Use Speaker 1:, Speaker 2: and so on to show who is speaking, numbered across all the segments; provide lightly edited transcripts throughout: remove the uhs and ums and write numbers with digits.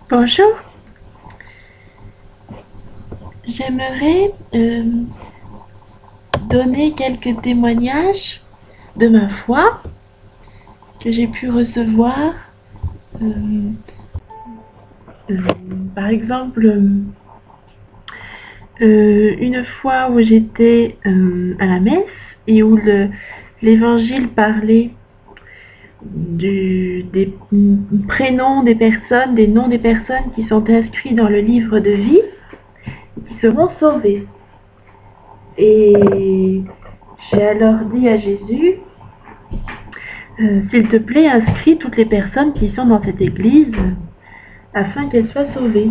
Speaker 1: Bonjour, j'aimerais donner quelques témoignages de ma foi que j'ai pu recevoir. Euh, euh, Par exemple, une fois où j'étais à la messe et où l'évangile parlait des prénoms des personnes, des noms des personnes qui sont inscrits dans le livre de vie et qui seront sauvés. Et j'ai alors dit à Jésus, s'il te plaît, inscris toutes les personnes qui sont dans cette église afin qu'elles soient sauvées.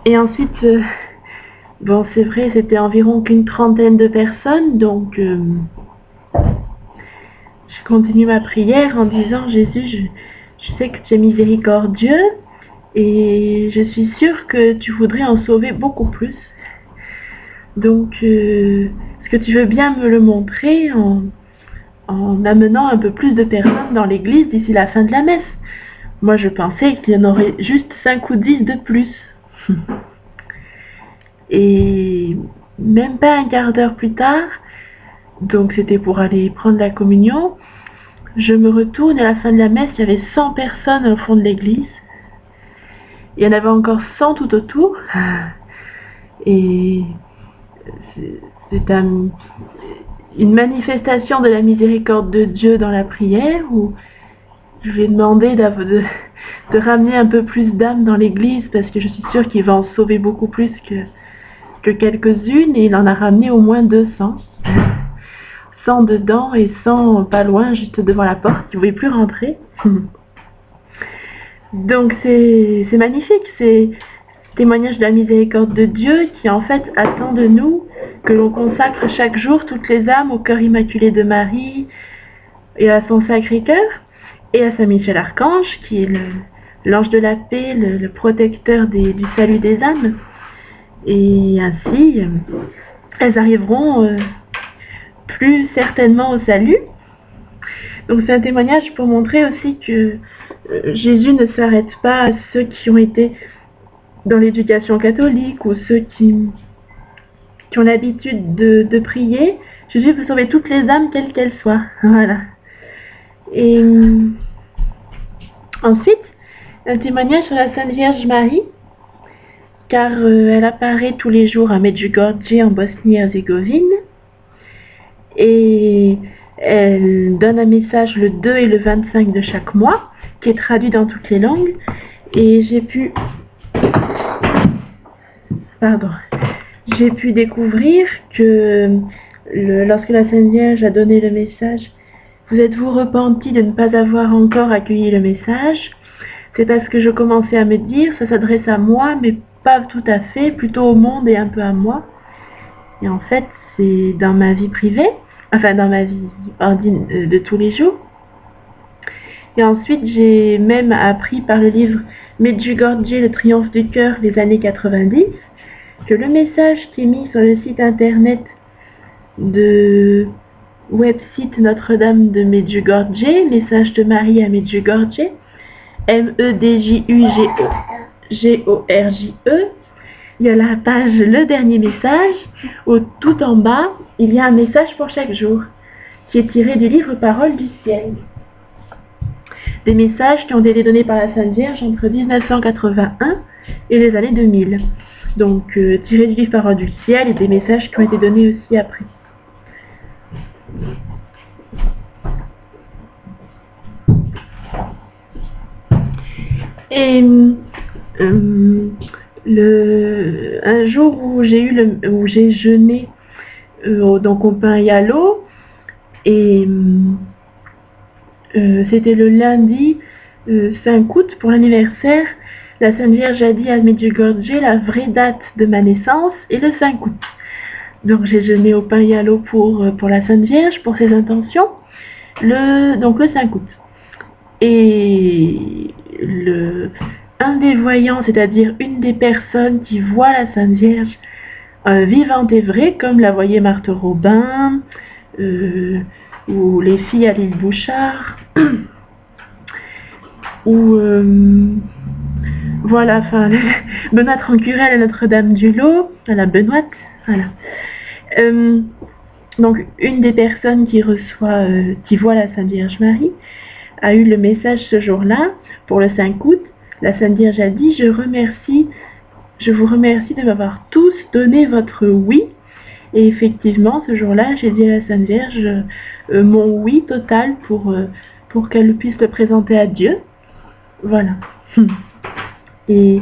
Speaker 1: Et ensuite, bon, c'est vrai, c'était environ qu'une trentaine de personnes, donc je continue ma prière en disant, Jésus, je sais que tu es miséricordieux et je suis sûre que tu voudrais en sauver beaucoup plus. Donc, est-ce que tu veux bien me le montrer en amenant un peu plus de personnes dans l'église d'ici la fin de la messe? Moi, je pensais qu'il y en aurait juste 5 ou 10 de plus. Et même pas un quart d'heure plus tard, donc c'était pour aller prendre la communion, je me retourne et à la fin de la messe, il y avait 100 personnes au fond de l'église. Il y en avait encore 100 tout autour. Et c'est une manifestation de la miséricorde de Dieu dans la prière où je vais demander de ramener un peu plus d'âmes dans l'église parce que je suis sûre qu'il va en sauver beaucoup plus que quelques-unes, et il en a ramené au moins 200. 100 dedans et 100 pas loin, juste devant la porte, tu ne pouvais plus rentrer. Donc c'est magnifique, c'est témoignage de la miséricorde de Dieu qui en fait attend de nous que l'on consacre chaque jour toutes les âmes au cœur immaculé de Marie et à son Sacré-Cœur et à Saint Michel Archange qui est l'ange de la paix, le protecteur du salut des âmes. Et ainsi, elles arriveront plus certainement au salut. Donc c'est un témoignage pour montrer aussi que Jésus ne s'arrête pas à ceux qui ont été dans l'éducation catholique ou ceux qui ont l'habitude de prier. Jésus peut sauver toutes les âmes, quelles qu'elles soient. Voilà. Et ensuite, un témoignage sur la Sainte Vierge Marie, car elle apparaît tous les jours à Medjugorje en Bosnie-Herzégovine. Et elle donne un message le 2 et le 25 de chaque mois, qui est traduit dans toutes les langues. Et j'ai pu découvrir que lorsque la Sainte Vierge a donné le message, vous êtes-vous repenti de ne pas avoir encore accueilli le message? C'est parce que je commençais à me dire, ça s'adresse à moi, mais pas tout à fait, plutôt au monde et un peu à moi. Et en fait, c'est dans ma vie privée, enfin dans ma vie de tous les jours. Et ensuite, j'ai même appris par le livre Medjugorje, le triomphe du cœur des années 90, que le message qui est mis sur le site internet de website Notre-Dame de Medjugorje, message de Marie à Medjugorje, MEDJUGORJE, il y a la page Le Dernier Message, où tout en bas, il y a un message pour chaque jour, qui est tiré du livre Paroles du ciel. Des messages qui ont été donnés par la Sainte Vierge entre 1981 et les années 2000. Donc, tiré du livre Paroles du ciel et des messages qui ont été donnés aussi après. Et un jour où j'ai jeûné donc au pain et à l'eau, et c'était le lundi 5 août pour l'anniversaire. La Sainte Vierge a dit à Medjugorje la vraie date de ma naissance est le 5 août. Donc j'ai jeûné au pain et à l'eau pour la Sainte Vierge, pour ses intentions, donc le 5 août. Et un des voyants, c'est-à-dire une des personnes qui voit la Sainte Vierge vivante et vraie, comme la voyait Marthe Robin, ou les filles à l'île Bouchard, ou voilà, enfin, Benoît Rancurel à Notre-Dame-du-Lot, à la Benoîte, voilà. Donc, une des personnes qui reçoit, qui voit la Sainte Vierge Marie, a eu le message ce jour-là, pour le 5 août, la Sainte Vierge a dit, je vous remercie de m'avoir tous donné votre oui. Et effectivement, ce jour-là, j'ai dit à la Sainte Vierge mon oui total pour qu'elle puisse le présenter à Dieu. Voilà. Et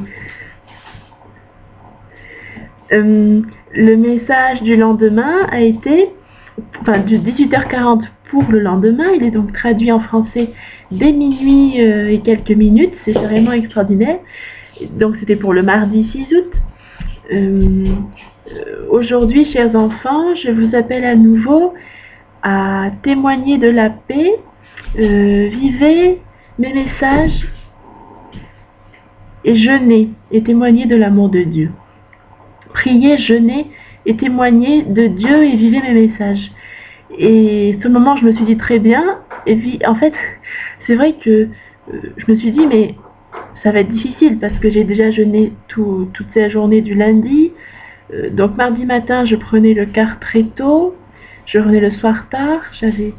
Speaker 1: le message du lendemain a été, enfin, de 18h40 pour le lendemain, il est donc traduit en français dès minuit et quelques minutes, c'est vraiment extraordinaire. Donc c'était pour le mardi 6 août. Aujourd'hui, chers enfants, je vous appelle à nouveau à témoigner de la paix. Vivez mes messages et jeûnez et témoignez de l'amour de Dieu. Priez, jeûnez et témoignez de Dieu et vivez mes messages. Et ce moment, je me suis dit très bien. Et puis, en fait, c'est vrai que je me suis dit, mais ça va être difficile parce que j'ai déjà jeûné toute la journée du lundi. Donc mardi matin, je prenais le car très tôt, je revenais le soir tard, j'avais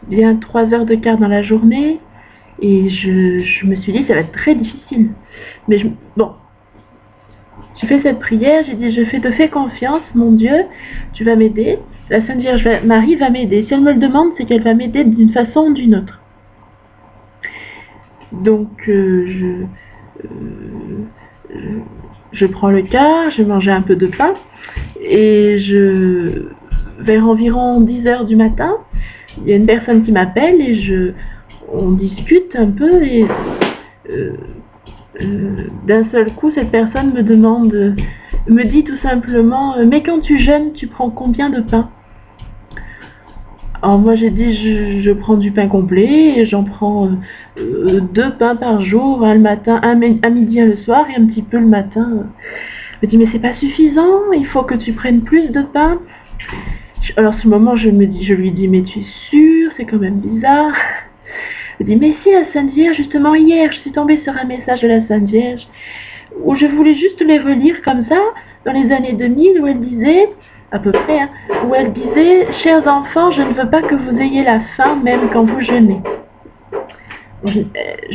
Speaker 1: bien 3 heures de car dans la journée, et je me suis dit, ça va être très difficile. Mais bon, j'ai fait cette prière, j'ai dit, je te fais confiance, mon Dieu, tu vas m'aider, la Sainte Vierge Marie va m'aider. Si elle me le demande, c'est qu'elle va m'aider d'une façon ou d'une autre. Donc, je prends le car, je mangeais un peu de pain, et vers environ 10 heures du matin, il y a une personne qui m'appelle, et on discute un peu, et d'un seul coup, cette personne me dit tout simplement, mais quand tu jeûnes, tu prends combien de pain? Alors moi j'ai dit, je prends du pain complet, et j'en prends 2 pains par jour, un le matin, un midi, un le soir, et un petit peu le matin. Elle me dit, mais c'est pas suffisant, il faut que tu prennes plus de pain. Alors à ce moment, je lui dis, mais tu es sûre, c'est quand même bizarre. Elle me dit, mais si, la Sainte Vierge, justement hier, je suis tombée sur un message de la Sainte Vierge, où je voulais juste les relire comme ça, dans les années 2000, où elle disait, à peu près, hein, où elle disait, chers enfants, je ne veux pas que vous ayez la faim même quand vous jeûnez. Je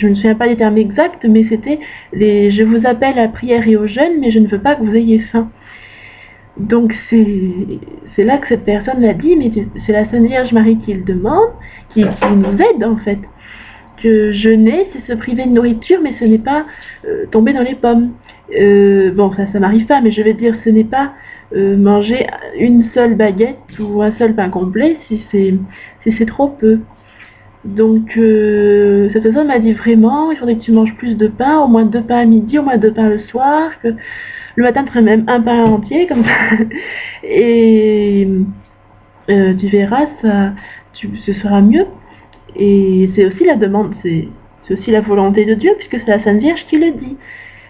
Speaker 1: ne me souviens pas des termes exacts, mais c'était je vous appelle à la prière et au jeûne, mais je ne veux pas que vous ayez faim. Donc c'est là que cette personne m'a dit, mais c'est la Sainte Vierge Marie qui le demande, qui nous aide en fait. Que jeûner, c'est se priver de nourriture, mais ce n'est pas tomber dans les pommes. Bon, ça m'arrive pas, mais je vais dire, ce n'est pas manger une seule baguette ou un seul pain complet si c'est trop peu. Donc cette personne m'a dit vraiment, il faudrait que tu manges plus de pain, au moins 2 pains à midi, au moins 2 pains le soir, que le matin tu ferais même un pain entier comme ça, et tu verras, ce sera mieux. Et c'est aussi la demande, c'est aussi la volonté de Dieu, puisque c'est la Sainte Vierge qui le dit.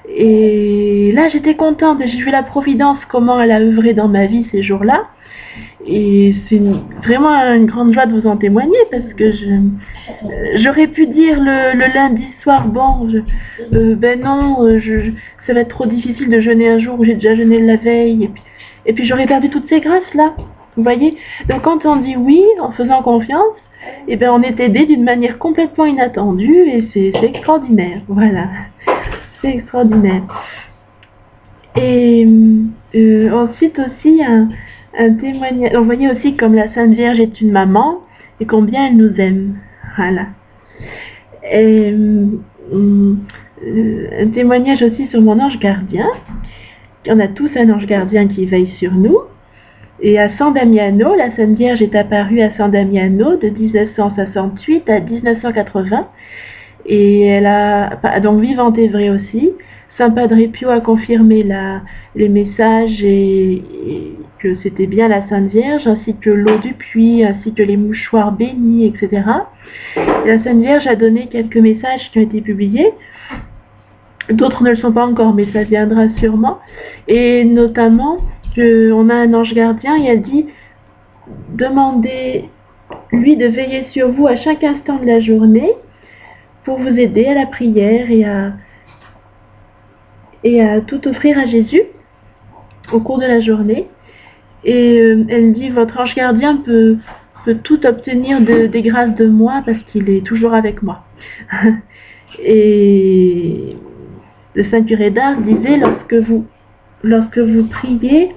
Speaker 1: Et là j'étais contente, j'ai vu la Providence, comment elle a œuvré dans ma vie ces jours-là. Et c'est vraiment une grande joie de vous en témoigner, parce que j'aurais pu dire le lundi soir, bon, ben non, ça va être trop difficile de jeûner un jour où j'ai déjà jeûné la veille, et puis j'aurais perdu toutes ces grâces-là, vous voyez. Donc quand on dit oui, en faisant confiance, et ben on est aidé d'une manière complètement inattendue, et c'est extraordinaire, voilà, c'est extraordinaire. Et ensuite aussi, un témoignage. On voyait aussi comme la Sainte Vierge est une maman et combien elle nous aime. Voilà. Et un témoignage aussi sur mon ange gardien. On a tous un ange gardien qui veille sur nous. Et à San Damiano, la Sainte Vierge est apparue à San Damiano de 1968 à 1980. Et elle a donc vivante et vraie aussi. Saint Padre Pio a confirmé les messages et que c'était bien la Sainte Vierge, ainsi que l'eau du puits, ainsi que les mouchoirs bénis, etc. Et la Sainte Vierge a donné quelques messages qui ont été publiés. D'autres ne le sont pas encore, mais ça viendra sûrement. Et notamment qu'on a un ange gardien et elle dit « Demandez lui de veiller sur vous à chaque instant de la journée pour vous aider à la prière et à tout offrir à Jésus au cours de la journée. Et elle dit, votre ange gardien peut tout obtenir des grâces de moi parce qu'il est toujours avec moi. Et le Saint Curé d'Ars disait, lorsque vous priez,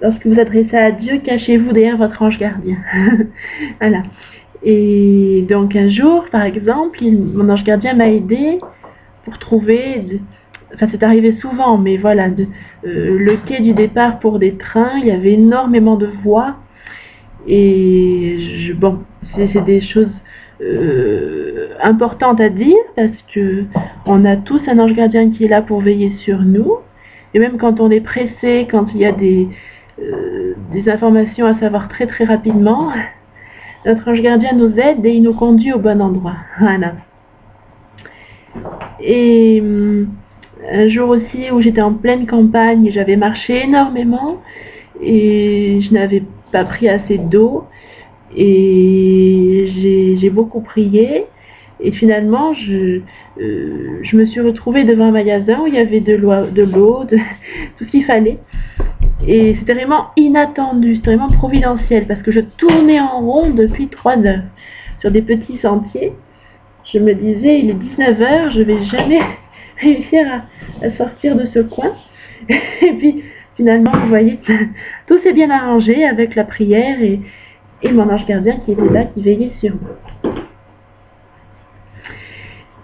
Speaker 1: lorsque vous adressez à Dieu, cachez-vous derrière votre ange gardien. Voilà. Et donc un jour, par exemple, mon ange gardien m'a aidé pour trouver, enfin c'est arrivé souvent, mais voilà, le quai du départ pour des trains, il y avait énormément de voies. Et bon, c'est des choses importantes à dire parce que on a tous un ange gardien qui est là pour veiller sur nous. Et même quand on est pressé, quand il y a des informations à savoir très très rapidement, notre ange gardien nous aide et il nous conduit au bon endroit. Voilà. Et un jour aussi où j'étais en pleine campagne, j'avais marché énormément et je n'avais pas pris assez d'eau et j'ai beaucoup prié et finalement je me suis retrouvée devant un magasin où il y avait de l'eau, tout ce qu'il fallait. Et c'était vraiment inattendu, c'était vraiment providentiel parce que je tournais en rond depuis 3 heures sur des petits sentiers. Je me disais, il est 19 heures, je vais jamais réussir à sortir de ce coin. Et puis finalement, vous voyez, tout s'est bien arrangé avec la prière et mon ange gardien qui était là, qui veillait sur moi.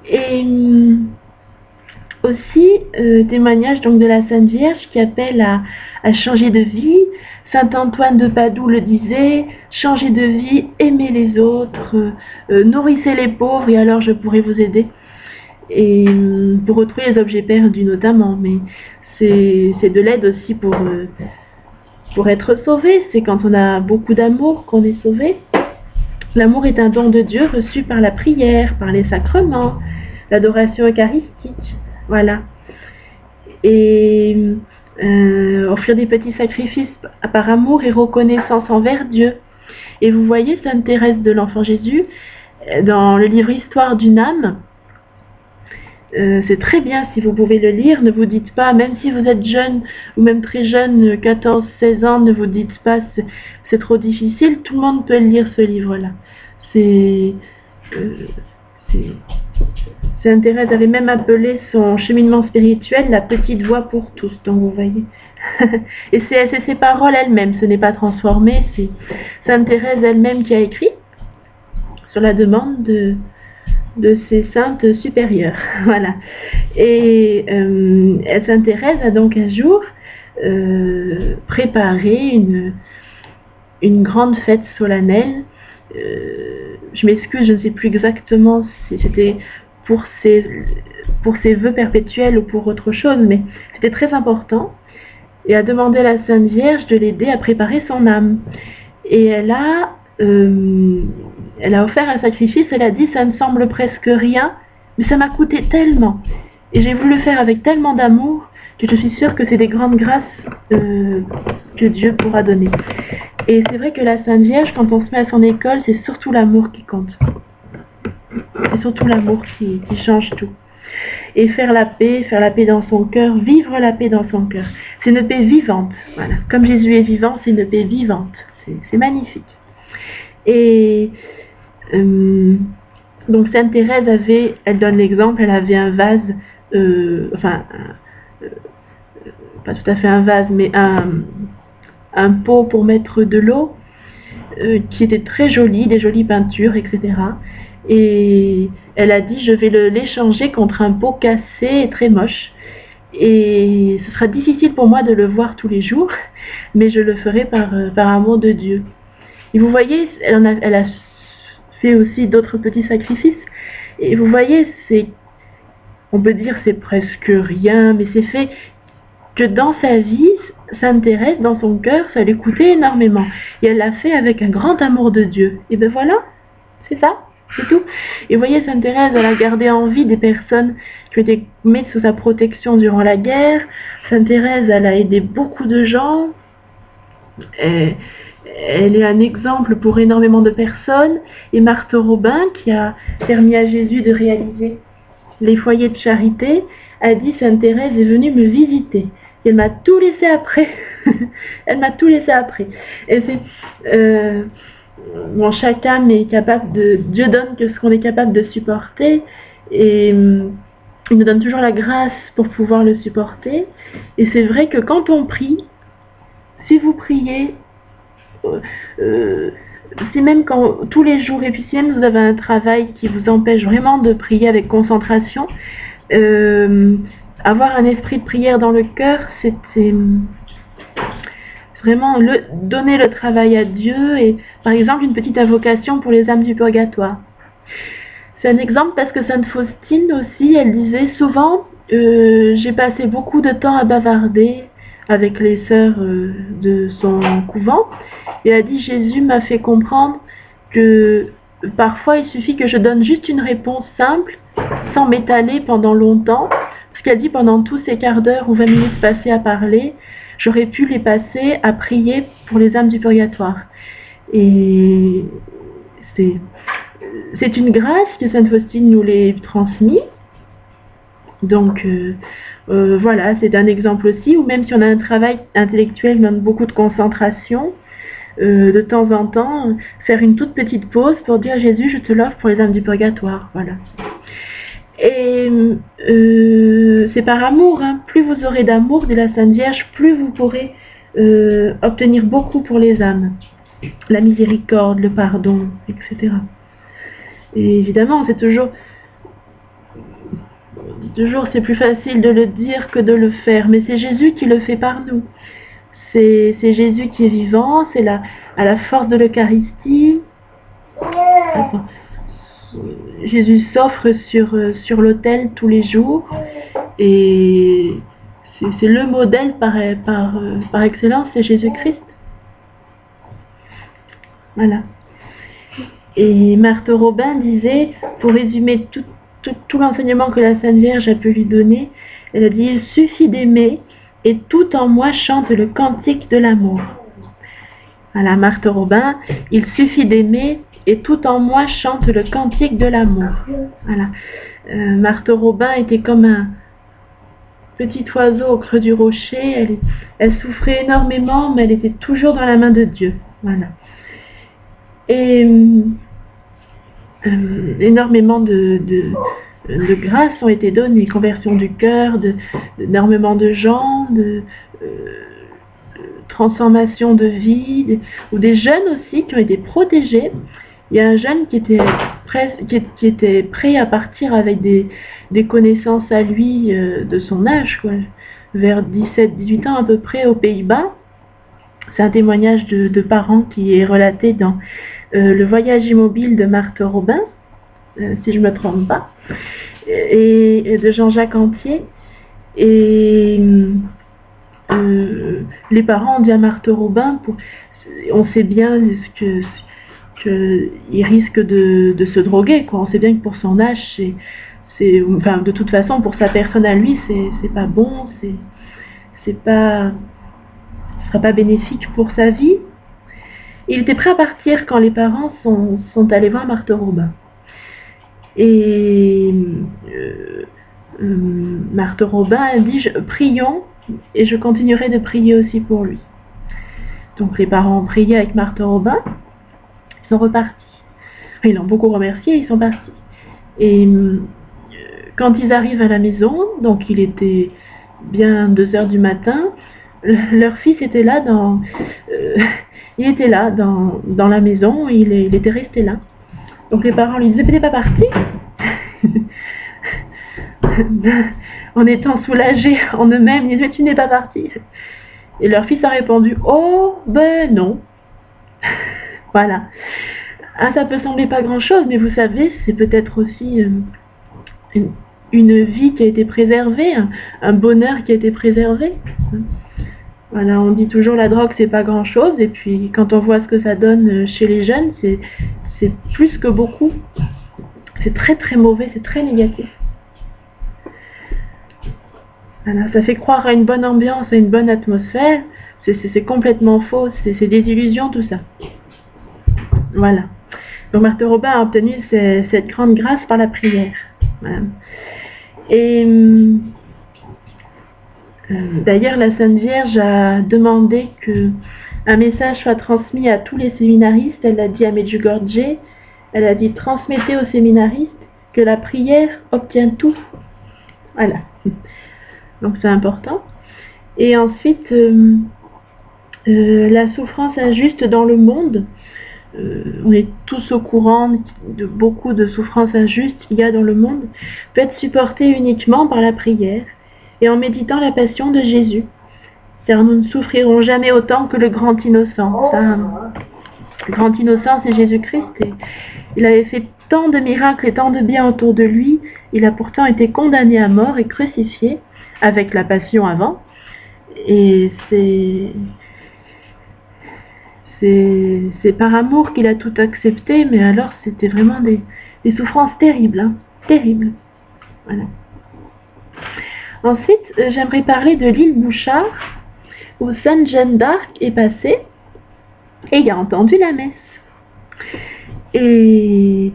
Speaker 1: Et aussi, témoignage donc de la Sainte Vierge qui appelle à changer de vie. Saint Antoine de Padoue le disait, changer de vie, aimer les autres, nourrissez les pauvres et alors je pourrai vous aider. Et pour retrouver les objets perdus notamment, mais c'est de l'aide aussi pour être sauvé. C'est quand on a beaucoup d'amour qu'on est sauvé. L'amour est un don de Dieu reçu par la prière, par les sacrements, l'adoration eucharistique. Voilà. Et offrir des petits sacrifices par amour et reconnaissance envers Dieu. Et vous voyez Sainte Thérèse de l'Enfant Jésus, dans le livre Histoire d'une âme, c'est très bien si vous pouvez le lire, ne vous dites pas, même si vous êtes jeune, ou même très jeune, 14-16 ans, ne vous dites pas c'est trop difficile, tout le monde peut lire ce livre-là. Sainte Thérèse avait même appelé son cheminement spirituel la petite voix pour tous, donc vous voyez. Et c'est ses paroles elles-mêmes, ce n'est pas transformé, c'est Sainte Thérèse elle-même qui a écrit sur la demande de ses saintes supérieures. Voilà. Et Sainte Thérèse a donc un jour préparé une grande fête solennelle. Je m'excuse, je ne sais plus exactement si c'était pour ses vœux perpétuels ou pour autre chose, mais c'était très important. Et a demandé à la Sainte Vierge de l'aider à préparer son âme. Et elle a offert un sacrifice, elle a dit, ça ne semble presque rien, mais ça m'a coûté tellement. Et j'ai voulu le faire avec tellement d'amour que je suis sûre que c'est des grandes grâces que Dieu pourra donner. Et c'est vrai que la Sainte Vierge, quand on se met à son école, c'est surtout l'amour qui compte. C'est surtout l'amour qui change tout. Et faire la paix dans son cœur, vivre la paix dans son cœur. C'est une paix vivante. Voilà. Comme Jésus est vivant, c'est une paix vivante. C'est magnifique. Et donc Sainte Thérèse elle donne l'exemple, elle avait un vase, pas tout à fait un vase, mais un pot pour mettre de l'eau, qui était très joli, des jolies peintures, etc. Et elle a dit, je vais l'échanger contre un pot cassé et très moche. Et ce sera difficile pour moi de le voir tous les jours, mais je le ferai par amour de Dieu. Et vous voyez, elle a fait aussi d'autres petits sacrifices. Et vous voyez, on peut dire c'est presque rien, mais c'est fait que dans sa vie, Sainte Thérèse, dans son cœur, ça lui coûtait énormément. Et elle l'a fait avec un grand amour de Dieu. Et ben voilà, c'est ça. C'est tout. Et vous voyez, Sainte Thérèse, elle a gardé en vie des personnes qui ont été mises sous sa protection durant la guerre. Sainte Thérèse, elle a aidé beaucoup de gens. Et elle est un exemple pour énormément de personnes. Et Marthe Robin, qui a permis à Jésus de réaliser les foyers de charité, a dit: Sainte Thérèse est venue me visiter. Et elle m'a tout laissé après. Elle m'a tout laissé après. Et c'est... bon, chaque âme est capable de... Dieu donne que ce qu'on est capable de supporter. Et il nous donne toujours la grâce pour pouvoir le supporter. Et c'est vrai que quand on prie, si vous priez, si même quand, tous les jours, et puis si même vous avez un travail qui vous empêche vraiment de prier avec concentration, avoir un esprit de prière dans le cœur, c'est vraiment donner le travail à Dieu. Et par exemple, une petite invocation pour les âmes du purgatoire. C'est un exemple parce que Sainte Faustine aussi, elle disait souvent, j'ai passé beaucoup de temps à bavarder avec les sœurs de son couvent, et elle a dit: Jésus m'a fait comprendre que parfois il suffit que je donne juste une réponse simple, sans m'étaler pendant longtemps, parce qu'elle dit pendant tous ces quarts d'heure ou 20 minutes passées à parler, j'aurais pu les passer à prier pour les âmes du purgatoire. Et c'est une grâce que Sainte Faustine nous l'ait transmise. Donc voilà, c'est un exemple aussi, ou même si on a un travail intellectuel, même beaucoup de concentration, de temps en temps, faire une toute petite pause pour dire: Jésus, je te l'offre pour les âmes du purgatoire. Voilà. Et c'est par amour, hein. Plus vous aurez d'amour de la Sainte Vierge, plus vous pourrez obtenir beaucoup pour les âmes. La miséricorde, le pardon, etc. Et évidemment, c'est toujours c'est plus facile de le dire que de le faire, mais c'est Jésus qui le fait par nous. C'est Jésus qui est vivant, c'est à la force de l'Eucharistie. Jésus s'offre sur l'autel tous les jours, et c'est le modèle par excellence, c'est Jésus-Christ. Voilà. Et Marthe Robin disait, pour résumer tout l'enseignement que la Sainte Vierge a pu lui donner, elle a dit: il suffit d'aimer, et tout en moi chante le cantique de l'amour. Voilà, Marthe Robin, il suffit d'aimer, et tout en moi chante le cantique de l'amour. Voilà. Marthe Robin était comme un petit oiseau au creux du rocher. Elle souffrait énormément, mais elle était toujours dans la main de Dieu. Voilà. Et énormément de grâces ont été données, conversion du cœur, d'énormément de gens, transformation de vie, ou des jeunes aussi qui ont été protégés. Il y a un jeune qui était prêt à partir avec des connaissances à lui de son âge, quoi, vers 17-18 ans à peu près, aux Pays-Bas. C'est un témoignage de parents qui est relaté dans Le voyage immobile de Marthe Robin, si je ne me trompe pas, et de Jean-Jacques Antier. Et les parents ont dit à Marthe Robin, on sait bien qu'il risque de se droguer, quoi. On sait bien que pour son âge, enfin, de toute façon, pour sa personne à lui, c'est pas bon, ce sera pas bénéfique pour sa vie. Il était prêt à partir quand les parents sont allés voir Marthe Robin. Et Marthe Robin a dit: prions, et je continuerai de prier aussi pour lui. Donc les parents ont prié avec Marthe Robin, ils sont repartis. Ils l'ont beaucoup remercié, ils sont partis. Et quand ils arrivent à la maison, donc il était bien 2 heures du matin, leur fils était là il était là dans la maison, il était resté là. Donc les parents lui disaient: mais t'es pas parti? En étant soulagés en eux-mêmes, ils disaient: tu n'es pas parti? Et leur fils a répondu: oh, ben non. Voilà. Ah, ça peut sembler pas grand-chose, mais vous savez, c'est peut-être aussi une vie qui a été préservée, un bonheur qui a été préservé. Voilà, on dit toujours la drogue c'est pas grand-chose, et puis quand on voit ce que ça donne chez les jeunes, c'est plus que beaucoup. C'est très très mauvais, c'est très négatif. Voilà, ça fait croire à une bonne ambiance, à une bonne atmosphère, C'est complètement faux, c'est des illusions tout ça. Voilà. Donc Marthe Robin a obtenu cette grande grâce par la prière. Voilà. Et d'ailleurs, la Sainte Vierge a demandé que un message soit transmis à tous les séminaristes. Elle a dit à Medjugorje, elle a dit transmettez aux séminaristes que la prière obtient tout. Voilà. Donc c'est important. Et ensuite, la souffrance injuste dans le monde. On est tous au courant de beaucoup de souffrances injustes qu'il y a dans le monde, peut être supportée uniquement par la prière et en méditant la passion de Jésus. Car nous ne souffrirons jamais autant que le grand innocent. Le grand innocent, c'est Jésus-Christ. Il avait fait tant de miracles et tant de bien autour de lui. Il a pourtant été condamné à mort et crucifié, avec la passion avant. Et c'est par amour qu'il a tout accepté, mais alors c'était vraiment des souffrances terribles, hein, terribles. Voilà. Ensuite, j'aimerais parler de l'île Bouchard, où Sainte Jeanne d'Arc est passée et il a entendu la messe. Et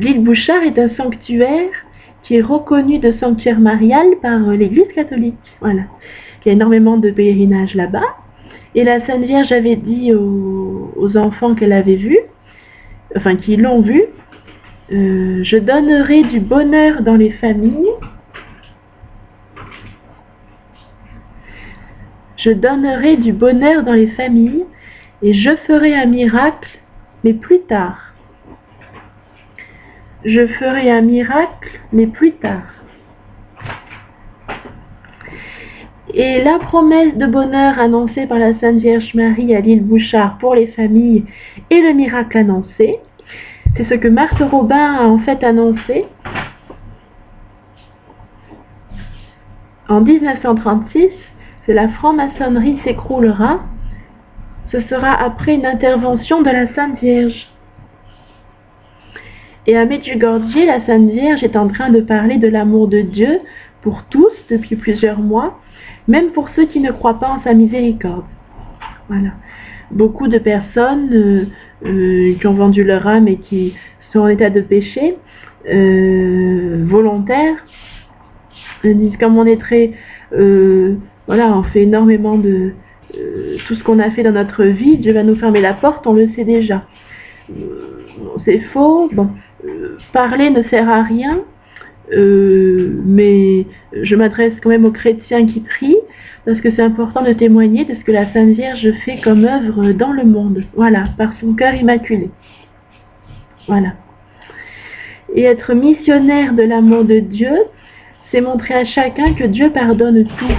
Speaker 1: l'île Bouchard est un sanctuaire qui est reconnu de sanctuaire marial par l'Église catholique. Voilà. Il y a énormément de pèlerinages là-bas. Et la Sainte Vierge avait dit aux enfants qu'elle avait vus, enfin qui l'ont vu, je donnerai du bonheur dans les familles. Je donnerai du bonheur dans les familles et je ferai un miracle, mais plus tard. Je ferai un miracle, mais plus tard. Et la promesse de bonheur annoncée par la Sainte Vierge Marie à l'île Bouchard pour les familles et le miracle annoncé, c'est ce que Marthe Robin a en fait annoncé en 1936. C'est la franc-maçonnerie s'écroulera. Ce sera après une intervention de la Sainte Vierge. Et à Medjugorje, la Sainte Vierge est en train de parler de l'amour de Dieu pour tous depuis plusieurs mois, même pour ceux qui ne croient pas en sa miséricorde. Voilà. Beaucoup de personnes qui ont vendu leur âme et qui sont en état de péché volontaire disent comme on est très... voilà, on fait énormément de... tout ce qu'on a fait dans notre vie, Dieu va nous fermer la porte, on le sait déjà. C'est faux. Bon, parler ne sert à rien. Mais je m'adresse quand même aux chrétiens qui prient, parce que c'est important de témoigner de ce que la Sainte Vierge fait comme œuvre dans le monde, voilà, par son cœur immaculé. Voilà. Et être missionnaire de l'amour de Dieu, c'est montrer à chacun que Dieu pardonne tout.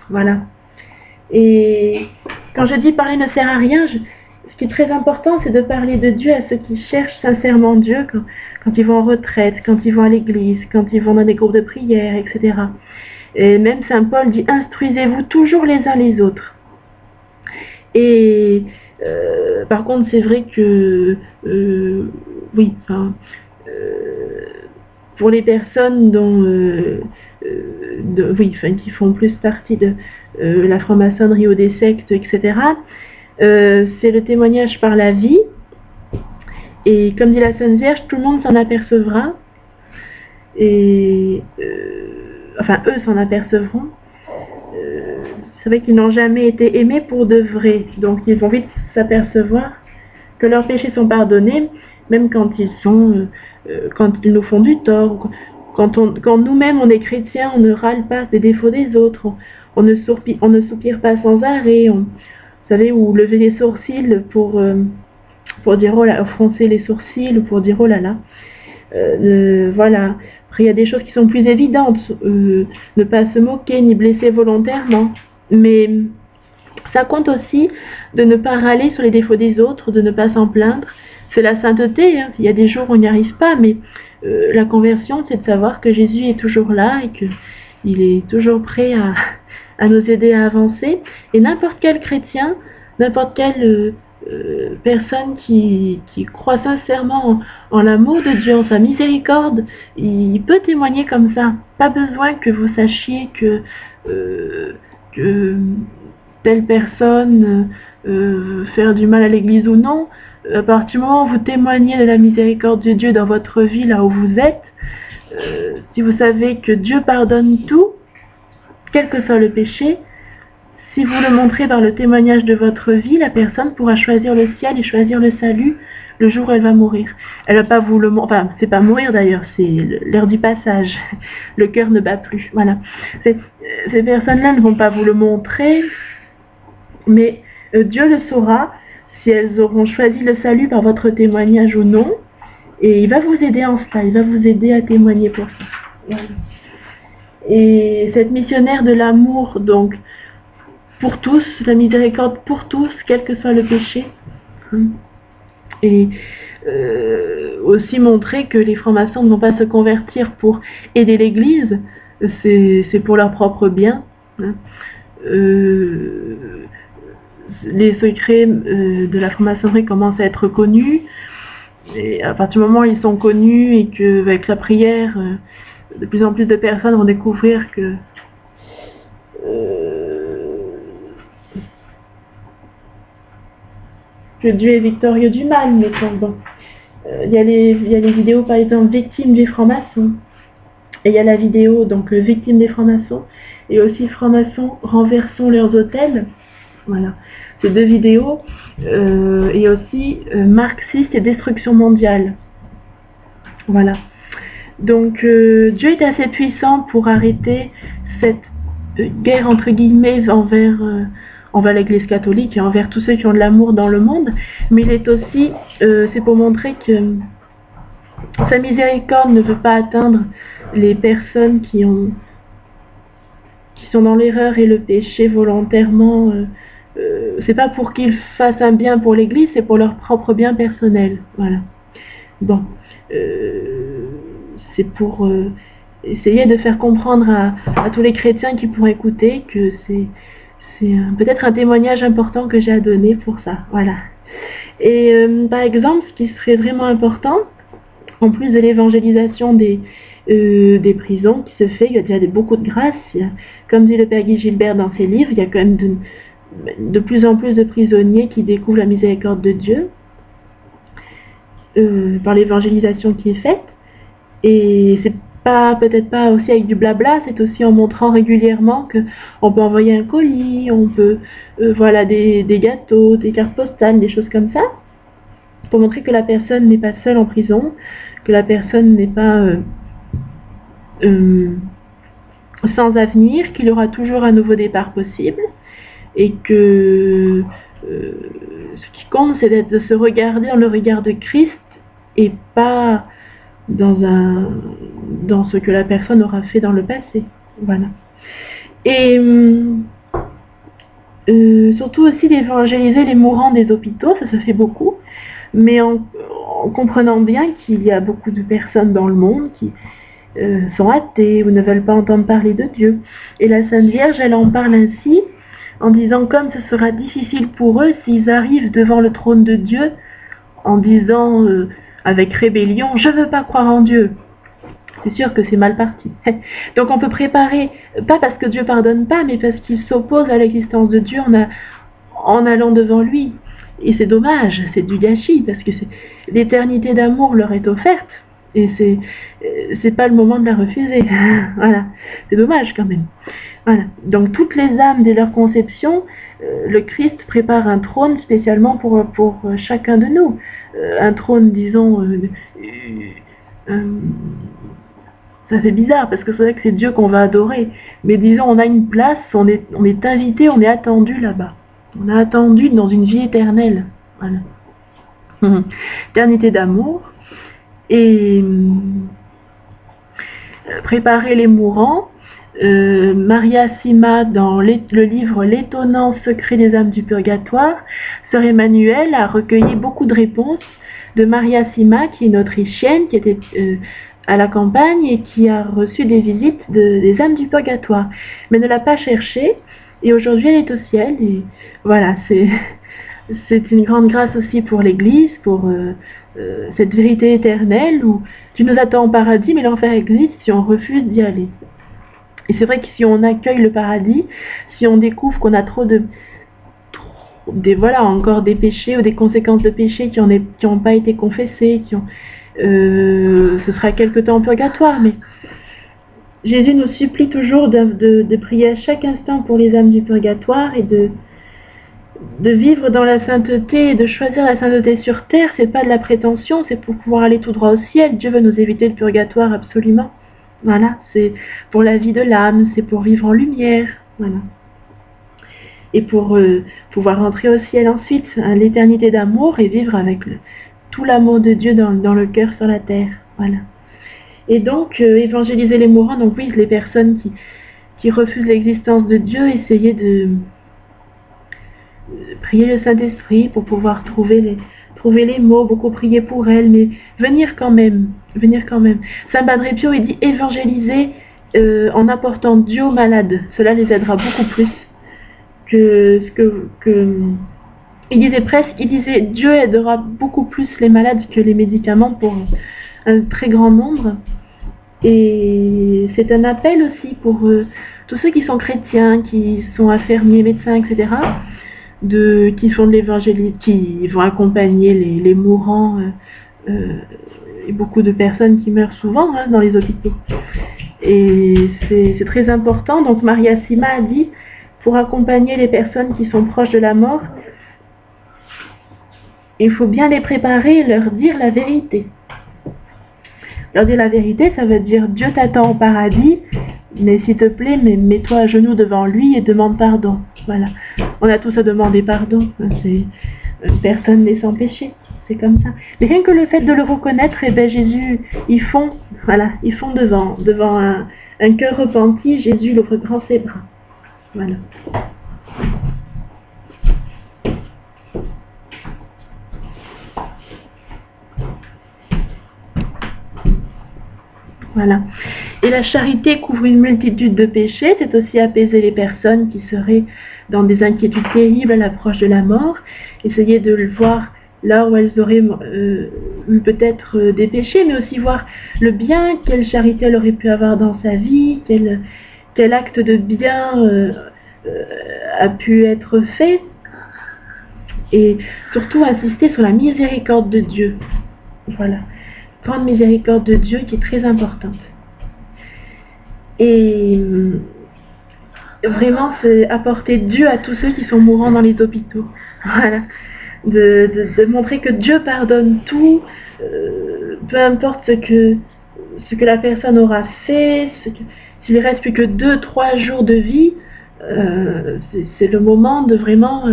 Speaker 1: Voilà. Et quand je dis parler ne sert à rien, ce qui est très important, c'est de parler de Dieu à ceux qui cherchent sincèrement Dieu, quand ils vont en retraite, quand ils vont à l'église, quand ils vont dans des groupes de prière, etc. Et même Saint Paul dit, instruisez-vous toujours les uns les autres. Et par contre, c'est vrai que, oui, enfin, pour les personnes dont, oui, enfin, qui font plus partie de la franc-maçonnerie ou des sectes, etc., c'est le témoignage par la vie. Et comme dit la Sainte Vierge, tout le monde s'en apercevra. Et enfin, eux s'en apercevront. C'est vrai qu'ils n'ont jamais été aimés pour de vrai. Donc ils vont vite s'apercevoir que leurs péchés sont pardonnés, même quand ils sont, quand ils nous font du tort. Quand nous-mêmes on est chrétiens, on ne râle pas des défauts des autres. On ne soupire pas sans arrêt. Vous savez, ou lever les sourcils pour dire oh là, froncer les sourcils ou pour dire oh là là. Voilà. Après, il y a des choses qui sont plus évidentes. Ne pas se moquer ni blesser volontairement. Mais ça compte aussi de ne pas râler sur les défauts des autres, de ne pas s'en plaindre. C'est la sainteté. Hein. Il y a des jours où on n'y arrive pas, mais la conversion, c'est de savoir que Jésus est toujours là et qu'il est toujours prêt à nous aider à avancer. Et n'importe quel chrétien, n'importe quelle personne qui croit sincèrement en l'amour de Dieu, en sa miséricorde, il peut témoigner comme ça. Pas besoin que vous sachiez que telle personne faire du mal à l'Église ou non. À partir du moment où vous témoignez de la miséricorde de Dieu dans votre vie, là où vous êtes, si vous savez que Dieu pardonne tout, quel que soit le péché, si vous le montrez dans le témoignage de votre vie, la personne pourra choisir le ciel et choisir le salut le jour où elle va mourir. Elle va pas vous le montrer, enfin, c'est pas mourir d'ailleurs, c'est l'heure du passage. Le cœur ne bat plus, voilà. Ces personnes-là ne vont pas vous le montrer, mais Dieu le saura si elles auront choisi le salut par votre témoignage ou non, et il va vous aider en cela, il va vous aider à témoigner pour ça. Voilà. Et cette missionnaire de l'amour, donc, pour tous, la miséricorde pour tous, quel que soit le péché, et aussi montrer que les francs-maçons ne vont pas se convertir pour aider l'Église, c'est pour leur propre bien. Les secrets de la franc-maçonnerie commencent à être connus, et à partir du moment où ils sont connus et qu'avec la prière, de plus en plus de personnes vont découvrir que Dieu est victorieux du mal, mais bon. Il y a les vidéos par exemple victimes des francs-maçons, et il y a la vidéo donc victime des francs-maçons, et aussi francs-maçons renversons leurs autels. Voilà, ces deux vidéos, et aussi marxiste et destruction mondiale. Voilà. Donc Dieu est assez puissant pour arrêter cette guerre entre guillemets envers l'Église catholique et envers tous ceux qui ont de l'amour dans le monde, mais il est aussi, c'est pour montrer que sa miséricorde ne veut pas atteindre les personnes qui sont dans l'erreur et le péché volontairement. C'est pas pour qu'ils fassent un bien pour l'Église, c'est pour leur propre bien personnel. Voilà. Bon, c'est pour essayer de faire comprendre à tous les chrétiens qui pourraient écouter que c'est peut-être un témoignage important que j'ai à donner pour ça. Voilà. Et par exemple, ce qui serait vraiment important, en plus de l'évangélisation des prisons qui se fait, il y a déjà beaucoup de grâce. Comme dit le Père Guy Gilbert dans ses livres, il y a quand même de plus en plus de prisonniers qui découvrent la miséricorde de Dieu par l'évangélisation qui est faite. Et c'est peut-être pas aussi avec du blabla, c'est aussi en montrant régulièrement qu'on peut envoyer un colis, on peut voilà, des gâteaux, des cartes postales, des choses comme ça, pour montrer que la personne n'est pas seule en prison, que la personne n'est pas sans avenir, qu'il y aura toujours un nouveau départ possible, et que ce qui compte, c'est de se regarder dans le regard de Christ et pas dans ce que la personne aura fait dans le passé. Voilà. Et surtout aussi d'évangéliser les mourants des hôpitaux, ça se fait beaucoup, mais en comprenant bien qu'il y a beaucoup de personnes dans le monde qui sont athées ou ne veulent pas entendre parler de Dieu. Et la Sainte Vierge, elle en parle ainsi, en disant comme ce sera difficile pour eux s'ils arrivent devant le trône de Dieu en disant avec rébellion, je ne veux pas croire en Dieu. C'est sûr que c'est mal parti. Donc on peut préparer, pas parce que Dieu pardonne pas, mais parce qu'il s'oppose à l'existence de Dieu en allant devant lui. Et c'est dommage, c'est du gâchis, parce que l'éternité d'amour leur est offerte, et c'est pas le moment de la refuser. Voilà, c'est dommage quand même. Voilà. Donc toutes les âmes dès leur conception, le Christ prépare un trône spécialement pour chacun de nous. Un trône, disons, ça fait bizarre parce que c'est vrai que c'est Dieu qu'on va adorer, mais disons on a une place, on est invité, on est attendu là-bas. On est attendu dans une vie éternelle. Voilà. Éternité d'amour. Et préparer les mourants. Maria Sima, dans le livre L'étonnant secret des âmes du purgatoire, Sœur Emmanuelle a recueilli beaucoup de réponses de Maria Sima, qui est une Autrichienne, qui était à la campagne et qui a reçu des visites des âmes du purgatoire, mais ne l'a pas cherché, et aujourd'hui elle est au ciel, et voilà, c'est une grande grâce aussi pour l'Église, pour cette vérité éternelle où tu nous attends au paradis, mais l'enfer existe si on refuse d'y aller. Et c'est vrai que si on accueille le paradis, si on découvre qu'on a trop voilà, encore des péchés ou des conséquences de péchés qui n'ont pas été confessés, ce sera quelque temps en purgatoire, mais Jésus nous supplie toujours de prier à chaque instant pour les âmes du purgatoire et de vivre dans la sainteté et de choisir la sainteté sur terre. C'est pas de la prétention, c'est pour pouvoir aller tout droit au ciel. Dieu veut nous éviter le purgatoire absolument. Voilà, c'est pour la vie de l'âme, c'est pour vivre en lumière, voilà. Et pour pouvoir rentrer au ciel ensuite, l'éternité d'amour et vivre avec tout l'amour de Dieu dans le cœur sur la terre, voilà. Et donc, évangéliser les mourants, donc oui, les personnes qui refusent l'existence de Dieu, essayer de prier le Saint-Esprit pour pouvoir trouver les mots, beaucoup prier pour elles, mais venir quand même. Saint Padre Pio, il dit évangéliser en apportant Dieu aux malades. Cela les aidera beaucoup plus que ce que il disait Dieu aidera beaucoup plus les malades que les médicaments pour un très grand nombre. Et c'est un appel aussi pour tous ceux qui sont chrétiens, qui sont infirmiers, médecins, etc., qui font de l'évangélisme, qui vont accompagner les mourants, et beaucoup de personnes qui meurent souvent dans les hôpitaux. Et c'est très important. Donc Maria Sima a dit, pour accompagner les personnes qui sont proches de la mort, il faut bien les préparer et leur dire la vérité. Leur dire la vérité, ça veut dire Dieu t'attend au paradis, mais s'il te plaît, mets-toi à genoux devant lui et demande pardon. Voilà. On a tous à demander pardon. Personne n'est sans péché. C'est comme ça. Mais rien que le fait de le reconnaître, eh ben Jésus, ils font devant un cœur repenti, Jésus l'ouvre grand ses bras. Voilà. Voilà. Et la charité couvre une multitude de péchés, c'est aussi apaiser les personnes qui seraient dans des inquiétudes terribles à l'approche de la mort, essayer de le voir là où elles auraient eu peut-être des péchés, mais aussi voir le bien, quelle charité elle aurait pu avoir dans sa vie, quel acte de bien a pu être fait, et surtout insister sur la miséricorde de Dieu. Voilà. Grande miséricorde de Dieu qui est très importante. Et vraiment, c'est apporter Dieu à tous ceux qui sont mourants dans les hôpitaux. Voilà. De montrer que Dieu pardonne tout, peu importe ce que la personne aura fait, s'il ne reste plus que 2-3 jours de vie, c'est le moment de vraiment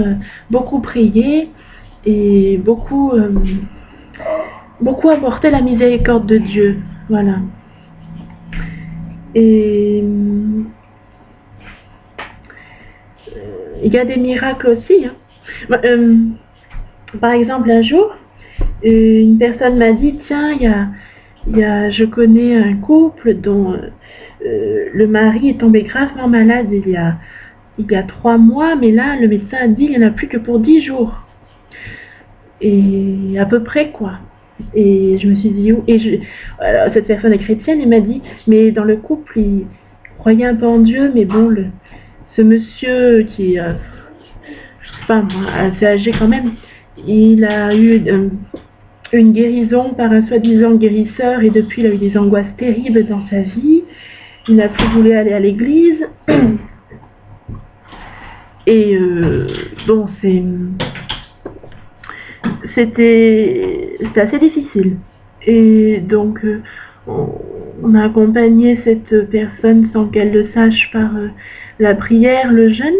Speaker 1: beaucoup prier et beaucoup apporter la miséricorde de Dieu. Voilà. Et il y a des miracles aussi. Par exemple, un jour, une personne m'a dit, tiens, je connais un couple dont le mari est tombé gravement malade il y a 3 mois, mais là, le médecin a dit, il n'y en a plus que pour 10 jours. Et à peu près, quoi. Et je me suis dit, alors, cette personne est chrétienne, elle m'a dit, mais dans le couple, il croyait un peu en Dieu, mais bon, ce monsieur qui est, je sais pas moi, assez âgé quand même, il a eu une guérison par un soi-disant guérisseur, et depuis il a eu des angoisses terribles dans sa vie, il n'a plus voulu aller à l'église, et bon, c'était assez difficile. Et donc, on a accompagné cette personne sans qu'elle le sache par la prière, le jeûne.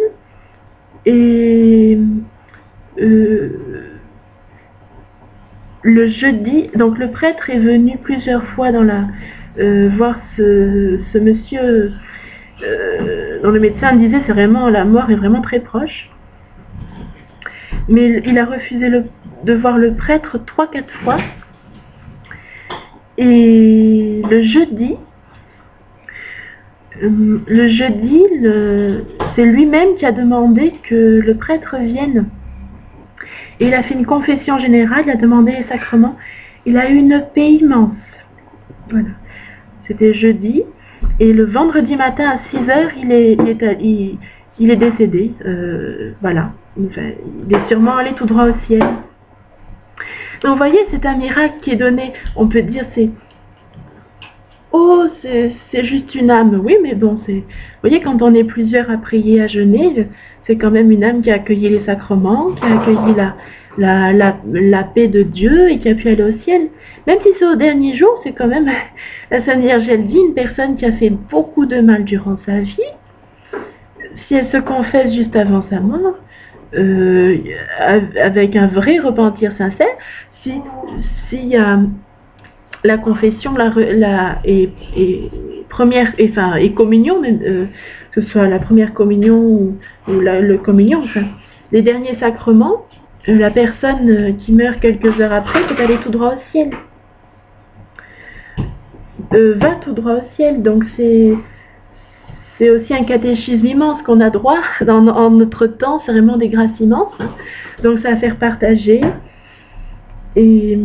Speaker 1: Et le jeudi, donc le prêtre est venu plusieurs fois voir ce monsieur dont le médecin disait c'est vraiment, la mort est vraiment très proche. Mais il a refusé de voir le prêtre 3-4 fois. Et le jeudi, c'est lui-même qui a demandé que le prêtre vienne. Et il a fait une confession générale, il a demandé les sacrements. Il a eu une paix immense. Voilà. C'était jeudi. Et le vendredi matin à 6h, il est décédé, voilà. Enfin, il est sûrement allé tout droit au ciel. Donc, vous voyez, c'est un miracle qui est donné, on peut dire, oh, c'est juste une âme. Oui, mais bon, vous voyez, quand on est plusieurs à prier, à jeûner, c'est quand même une âme qui a accueilli les sacrements, qui a accueilli la paix de Dieu et qui a pu aller au ciel. Même si c'est au dernier jour, c'est quand même, la Sainte Vierge, elle dit, une personne qui a fait beaucoup de mal durant sa vie, si elle se confesse juste avant sa mort, avec un vrai repentir sincère, s'il y a la confession et communion, que ce soit la première communion ou le communion, enfin, les derniers sacrements, la personne qui meurt quelques heures après peut aller tout droit au ciel. Va tout droit au ciel, donc c'est aussi un catéchisme immense qu'on a droit en notre temps, c'est vraiment des grâces immenses, hein. Donc ça à faire partager. Et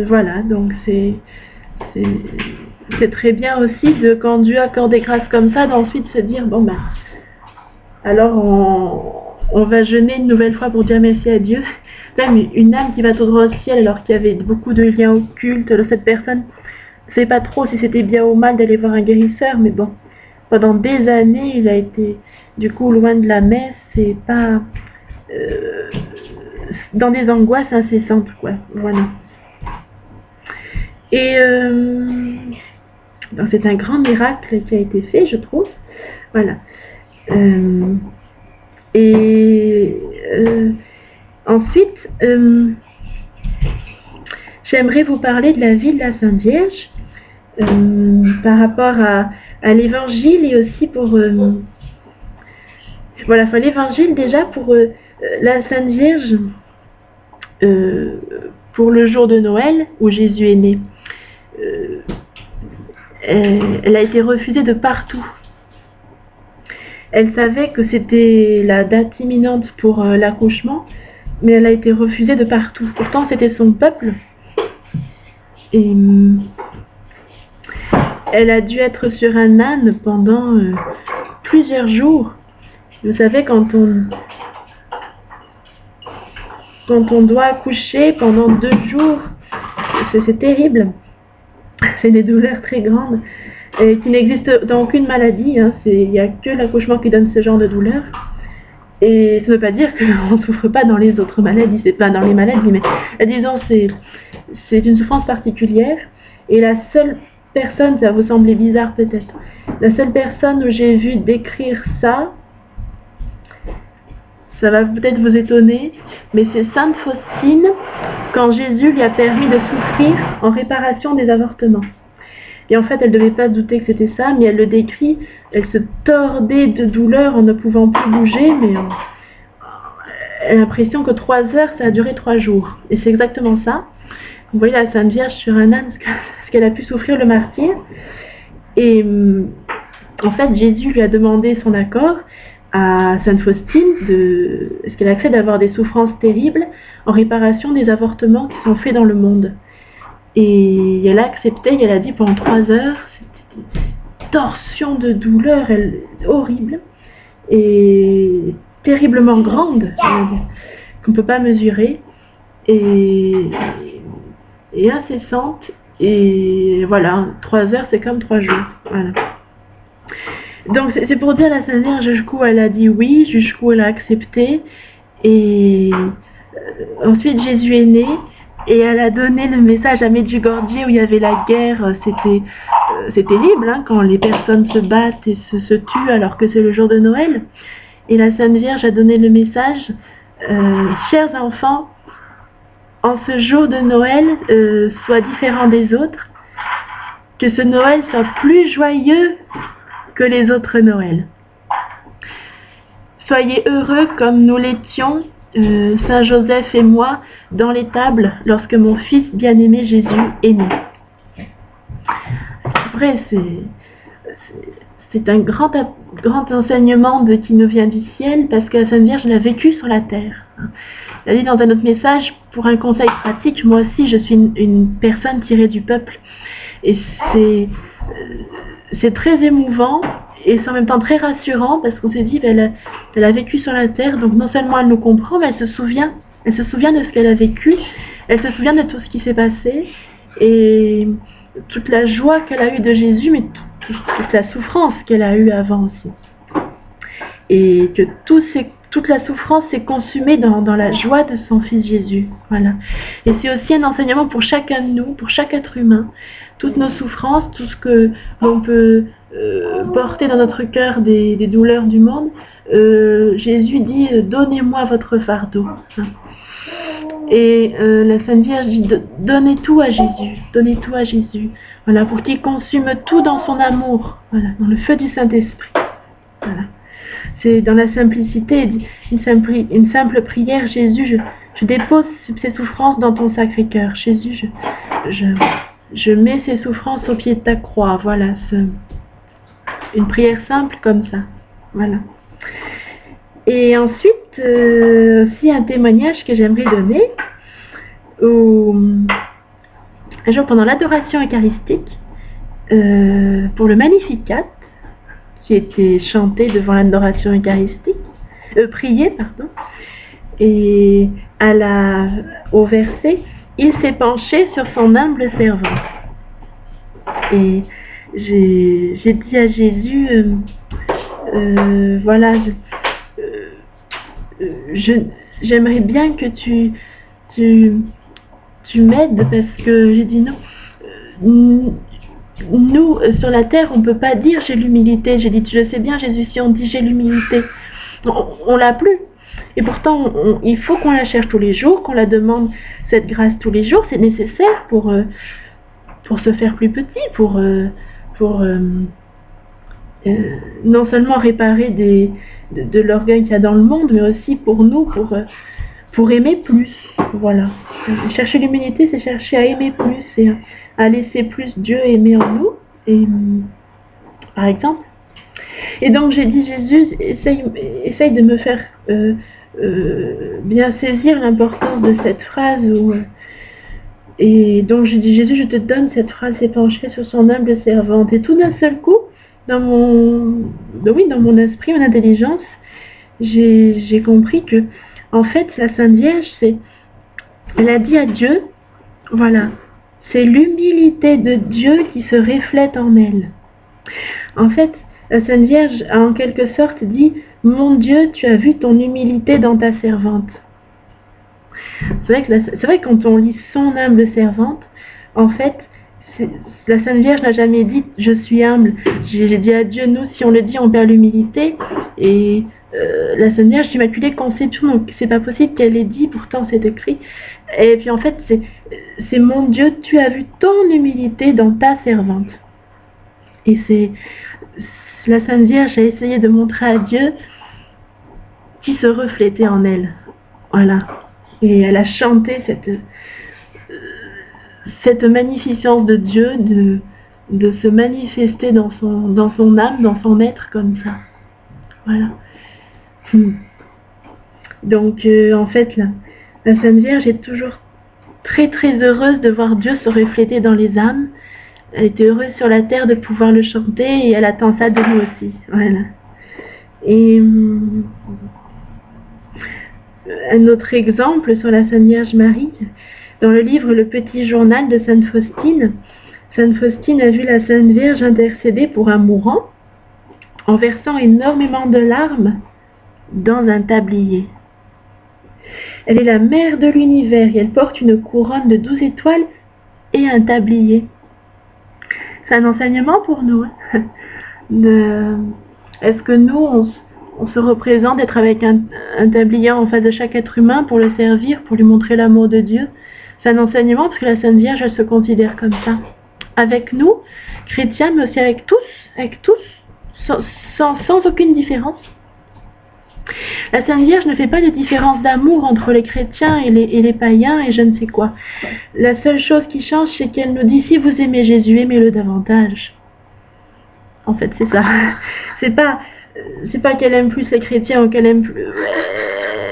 Speaker 1: voilà, donc c'est très bien aussi quand Dieu accorde des grâces comme ça, d'ensuite se dire, bon ben, alors on va jeûner une nouvelle fois pour dire merci à Dieu. Même une âme qui va tout droit au ciel alors qu'il y avait beaucoup de liens occultes, cette personne ne sait pas trop si c'était bien ou mal d'aller voir un guérisseur, mais bon, pendant des années, il a été du coup loin de la messe et pas dans des angoisses incessantes, quoi, voilà. Et donc c'est un grand miracle qui a été fait, je trouve, voilà. Ensuite, j'aimerais vous parler de la vie de la Sainte Vierge par rapport à l'évangile et aussi pour voilà, enfin l'évangile déjà pour la Sainte Vierge pour le jour de Noël où Jésus est né. Elle a été refusée de partout. Elle savait que c'était la date imminente pour l'accouchement, mais elle a été refusée de partout. Pourtant, c'était son peuple. Et elle a dû être sur un âne pendant plusieurs jours. Vous savez, quand on doit accoucher pendant 2 jours, c'est terrible. C'est des douleurs très grandes et qui n'existent dans aucune maladie. Hein. Il n'y a que l'accouchement qui donne ce genre de douleur. Et ça ne veut pas dire qu'on ne souffre pas dans les autres maladies, c'est pas dans les maladies, mais disons c'est une souffrance particulière. Et la seule personne, ça va vous sembler bizarre peut-être, la seule personne où j'ai vu décrire ça va peut-être vous étonner, mais c'est Sainte Faustine, quand Jésus lui a permis de souffrir en réparation des avortements. Et en fait, elle ne devait pas douter que c'était ça, mais elle le décrit, elle se tordait de douleur en ne pouvant plus bouger, mais elle a l'impression que 3 heures, ça a duré 3 jours. Et c'est exactement ça. Vous voyez la Sainte Vierge sur un âne, parce qu'elle a pu souffrir le martyre. Et en fait, Jésus lui a demandé son accord à Sainte Faustine, est-ce qu'elle accepte d'avoir des souffrances terribles en réparation des avortements qui sont faits dans le monde. Et elle a accepté, et elle a dit pendant 3 heures, c'était des torsions de douleur horribles et terriblement grandes, qu'on ne peut pas mesurer, et incessantes, et voilà, 3 heures c'est comme 3 jours, voilà. Donc c'est pour dire la Sainte Vierge, jusqu'où elle a dit oui, jusqu'où elle a accepté, et ensuite Jésus est né, et elle a donné le message à Medjugorje où il y avait la guerre. C'est terrible hein, quand les personnes se battent et se tuent alors que c'est le jour de Noël. Et la Sainte Vierge a donné le message, chers enfants, en ce jour de Noël soit différent des autres, que ce Noël soit plus joyeux que les autres Noëls. Soyez heureux comme nous l'étions, Saint Joseph et moi, dans l'étable, lorsque mon fils bien-aimé Jésus est né. C'est vrai, c'est un grand enseignement qui nous vient du ciel, parce que la Sainte Vierge l'a vécu sur la terre. Elle dit dans un autre message, pour un conseil pratique, moi aussi je suis une personne tirée du peuple. Et c'est très émouvant et c'est en même temps très rassurant parce qu'on s'est dit, ben, elle a vécu sur la terre, donc non seulement elle nous comprend, mais elle se souvient de ce qu'elle a vécu, elle se souvient de tout ce qui s'est passé, et toute la joie qu'elle a eue de Jésus, mais toute la souffrance qu'elle a eue avant aussi. Et que toute la souffrance s'est consumée dans la joie de son Fils Jésus. Voilà. Et c'est aussi un enseignement pour chacun de nous, pour chaque être humain. Toutes nos souffrances, tout ce que l'on peut porter dans notre cœur des douleurs du monde, Jésus dit « Donnez-moi votre fardeau ». Et la Sainte Vierge dit « Donnez tout à Jésus, donnez tout à Jésus ». Voilà, pour qu'il consume tout dans son amour, voilà, dans le feu du Saint-Esprit. Voilà. C'est dans la simplicité, une simple prière, Jésus, je dépose ces souffrances dans ton sacré cœur. Jésus, je mets ces souffrances au pied de ta croix. Voilà, une prière simple comme ça. Voilà. Et ensuite, aussi un témoignage que j'aimerais donner. Un jour, pendant l'adoration eucharistique, pour le Magnificat, qui était chanté devant l'adoration eucharistique, prié, pardon, et au verset, il s'est penché sur son humble servante. Et j'ai dit à Jésus, voilà, j'aimerais bien que tu m'aides, parce que j'ai dit non. Nous, sur la terre, on ne peut pas dire j'ai l'humilité. J'ai dit, je sais bien, Jésus, si on dit j'ai l'humilité, on l'a plus. Et pourtant, il faut qu'on la cherche tous les jours, qu'on la demande cette grâce tous les jours. C'est nécessaire pour se faire plus petit, pour non seulement réparer de l'orgueil qu'il y a dans le monde, mais aussi pour nous, pour aimer plus. Voilà. Chercher l'humilité, c'est chercher à aimer plus et à laisser plus Dieu aimer en nous, et, par exemple. Et donc j'ai dit, Jésus, essaye de me faire bien saisir l'importance de cette phrase. Et donc j'ai dit, Jésus, je te donne cette phrase, s'est penché sur son humble servante. Et tout d'un seul coup, dans mon esprit, mon intelligence, j'ai compris que, en fait, la Sainte Vierge, elle a dit à Dieu, voilà, c'est l'humilité de Dieu qui se reflète en elle. En fait, la Sainte Vierge a en quelque sorte dit, mon Dieu, tu as vu ton humilité dans ta servante. C'est vrai que quand on lit son humble servante, en fait, la Sainte Vierge n'a jamais dit je suis humble. J'ai dit à Dieu, nous, si on le dit, on perd l'humilité. Et la Sainte Vierge Immaculée Conception, donc c'est pas possible qu'elle ait dit, pourtant c'est écrit. Et puis en fait, c'est mon Dieu, tu as vu ton humilité dans ta servante. Et c'est la Sainte Vierge a essayé de montrer à Dieu qui se reflétait en elle. Voilà. Et elle a chanté cette magnificence de Dieu, de se manifester dans son âme, dans son être comme ça. Voilà. Donc, en fait, la Sainte Vierge est toujours très très heureuse de voir Dieu se refléter dans les âmes. Elle était heureuse sur la terre de pouvoir le chanter et elle attend ça de nous aussi. Voilà. Et un autre exemple sur la Sainte Vierge Marie, dans le livre Le Petit Journal de Sainte Faustine a vu la Sainte Vierge intercéder pour un mourant en versant énormément de larmes dans un tablier. Elle est la mère de l'univers et elle porte une couronne de 12 étoiles et un tablier. C'est un enseignement pour nous. Hein. Est-ce que nous, on se représente d'être avec un tablier en face de chaque être humain pour le servir, pour lui montrer l'amour de Dieu? C'est un enseignement parce que la Sainte Vierge, elle se considère comme ça. Avec nous, chrétiens, mais aussi avec tous, sans aucune différence. La Sainte Vierge ne fait pas de différence d'amour entre les chrétiens et les païens et je ne sais quoi. La seule chose qui change, c'est qu'elle nous dit, si vous aimez Jésus, aimez-le davantage. En fait, c'est ça. C'est pas qu'elle aime plus les chrétiens ou qu'elle aime plus...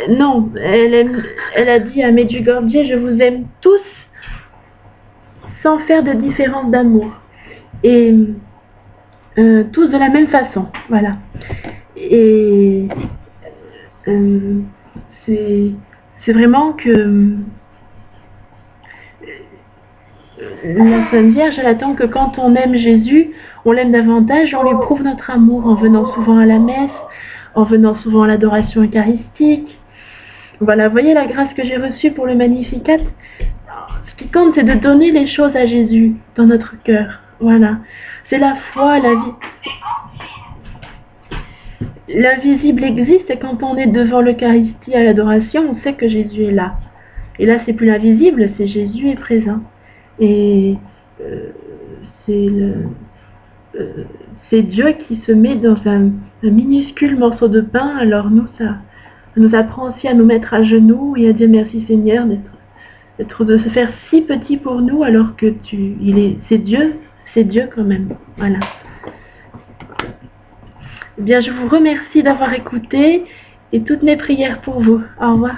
Speaker 1: non, elle a dit à Medjugorje, je vous aime tous sans faire de différence d'amour. Et tous de la même façon. Voilà. Et c'est vraiment que la Sainte Vierge, elle attend que quand on aime Jésus, on l'aime davantage, on lui prouve notre amour en venant souvent à la messe, en venant souvent à l'adoration eucharistique. Voilà, voyez la grâce que j'ai reçue pour le Magnificat. Ce qui compte, c'est de donner les choses à Jésus dans notre cœur. Voilà. C'est la foi, la vie. L'invisible existe et quand on est devant l'Eucharistie à l'adoration, on sait que Jésus est là. Et là, c'est plus l'invisible, c'est Jésus est présent. Et c'est Dieu qui se met dans un minuscule morceau de pain. Alors nous, ça nous apprend aussi à nous mettre à genoux et à dire merci Seigneur de se faire si petit pour nous alors que c'est Dieu quand même. Voilà. Eh bien, je vous remercie d'avoir écouté et toutes mes prières pour vous. Au revoir.